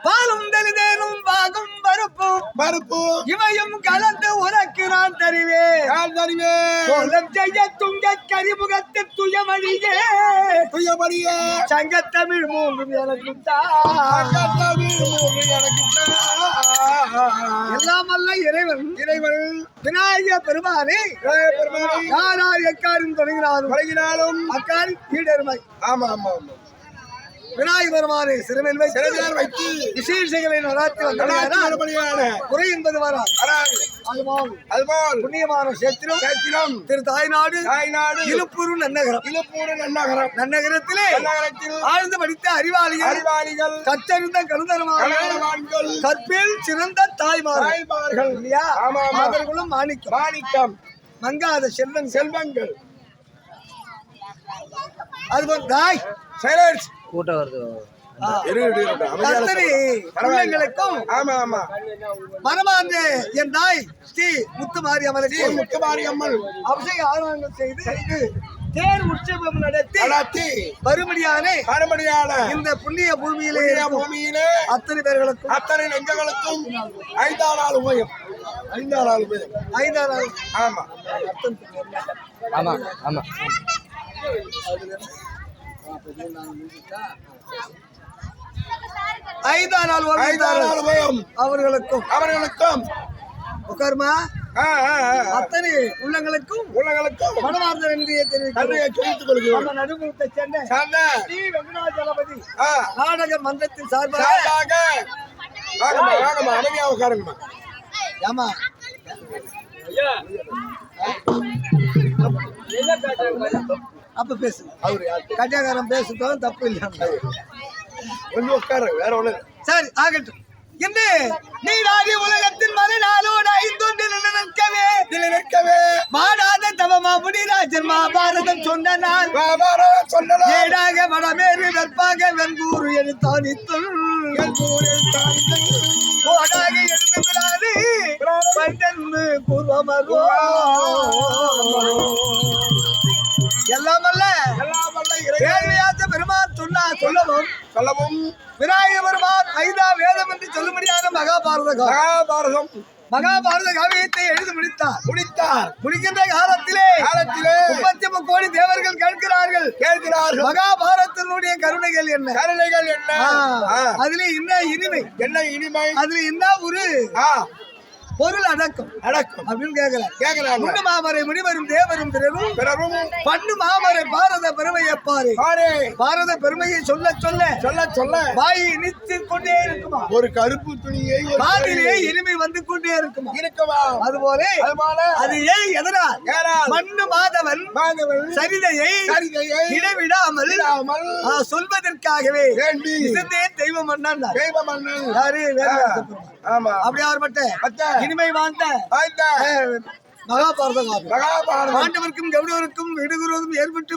பாலும் தெளிதேனும் பாகும் பருப்பு இவையும் கலந்து உனக்கு நான் தருவேன் கோலம் செய்ய துங்க கரிமுகத்து துயமணியே சங்கத்தமிழ் மூன்றும் எனக்கு எல்லாம் அல்ல இறைவன் விநாயக பெருமானே யாரார் எக்காரும் தொடங்கினாலும் அக்காரி கீழருமை ஆமா ஆமா ஆமா விநாயக பெருமானை சிறுமையில் வைத்து விசேஷங்களை நடாத்தி வந்தார். குறை என்பது வராது. அதுபோல் புண்ணியமான சேத்திரம் திரு தாய்நாடு இலுப்பூர் நன்னகரம் நன்னகரத்திலே ஆழ்ந்து படித்த அறிவாளிகள் கற்றறிந்த கருந்தரமான்கள் கற்பில் சிறந்த தாய்மார்கள் இல்லையா? அவர்களும் மாணிக்கம் மங்காத செல்வங்கள் அதுபோல் தாய் கூட்டம் வருது. மனமார்ந்த என் தாய் ஸ்ரீ முத்துமாரி அம்மன் அபிஷேக ஆராதனை செய்து தேர் உற்சவம் நடத்தி மறுபடியான இந்த புண்ணிய பூமியிலே அத்தனை பேர்களுக்கும் அத்தனை நெஞ்சங்களுக்கும் 5 நாள் உபயம் 5 நாள் ஆமா ஆமா ஆமா 5 நாள் அவர்களுக்கும் உட்காருமா அத்தனை உள்ளங்களுக்கும் உள்ளங்களுக்கும் மனமார்ந்த நன்றியை தெரிவித்துக் கொள்கிறோம். நம்ம நடுமுகத்தை சேர்ந்த ஸ்ரீ வெங்கடாஜலபதி நாடக மன்றத்தின் சார்பாக அமைதியாக உட்காருங்கம்மா. ஆமா அப்ப பேசு கட்டியாகாரம் பேசுறதும் தப்பு இல்லையா கொஞ்சம் உட்காரு, வேற ஒண்ணு சரி ஆகட்டும். என்று நீராடி உலகத்தின் மறுநாளோடு ஐந்தொன்றில் நிற்கவே மாடாத தவமா முனிராஜன் மகாபாரதம் சொன்ன நாள் ஏடாக வடமேறு வெற்பாக வெண்கூறு எழுத்தானித்துள் கோடாக எழுதுகிறாரு பண்டென்று பூர்வமரோ எல்லாமல்ல வேள்வியாத்த பெருமான் சொல்லவும் விநாயக பெருமான் ஐந்தா வேதம் என்று சொல்லும்படியான மகாபாரதம் காவியத்தை எழுதி முடித்தார். முடிக்கின்ற காலத்திலே 33 கோடி தேவர்கள் கேட்கிறார்கள் மகாபாரதத்தினுடைய கருணைகள் என்ன அதுல என்ன இனிமை அதுல என்ன ஒரு பொருள் அடக்கம் அப்படின்னு கேட்கிறார். முன்னு மாமரை முனிவரும் தேவரும் பிறரும் பண்ணு மாமரை பாரத பெருமையை பாரத பெருமையை சொல்ல வாயை இனித்துக் கொண்டே இருக்குமா, ஒரு கருப்பு துணியை காதிலே இனிமை வந்து கொண்டே இருக்குமா. அதுபோல அது ஏன் எதனால் மண்ணு மாதவன் சரிதையை இடைவிடாமல் சொல்வதற்காகவே தெய்வ மன்னன் யாரு அப்படி அவர்பட்ட இனிமை வாழ்ந்த மகாபாரதம் பாண்டவருக்கும் கௌரவருக்கும் விடுகுறதும் ஏற்பட்டு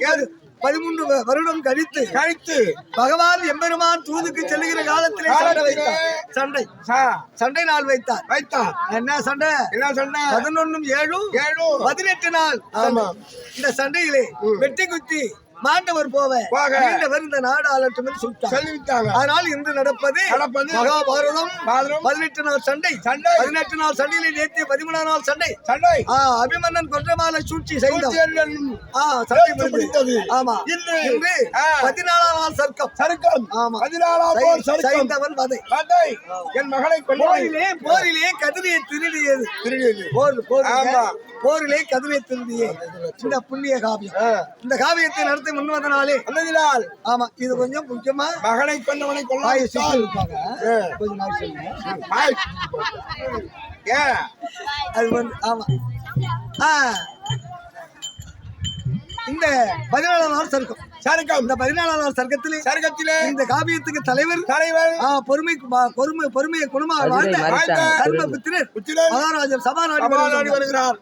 13 வருடம் கழித்து பகவான் எம்பெருமான் தூதுக்கு செல்லுகிற காலத்திலே சண்டை நாள் வைத்தார். என்ன சண்டை 11-7 18 நாள். இந்த சண்டையிலே வெட்டி குத்தி மாண்டவர் போவர் இந்த நாடு ஆளட்டும் சொல்லிவிட்டாங்க. அதனால் இன்று நடப்பது மகாபாரதம் 18 நாள் சண்டை 18 நாள் சண்டையிலே நேற்று 13 நாள் சண்டை அபிமன்னன் கொற்றமாலை சூழ்ச்சி செய்தது. ஆமா இன்று 14 நாள் சர்க்கம். ஆமா 14 செய்தவன் வதை என் மகளை போரிலே கதிரியை திருடியது போரிலே கதிரை திருடியே இந்த புண்ணிய காவியம். இந்த காவியத்தை நடத்தி முன்வதனாலே ஆமா இது கொஞ்சம் முக்கியமா மகனை கொண்டவனை இருப்பாங்க. கொஞ்சம் அது வந்து ஆமா இந்த 14 நாள் சர்க்கம். இந்த 14 நாள் சர்க்கத்திலே இந்த காவியத்துக்கு தலைவர் பொறுமையை குணமாக வாழ்ந்த தர்மபுத்திரர் மகாராஜர் சபாநாடி வருகிறார்.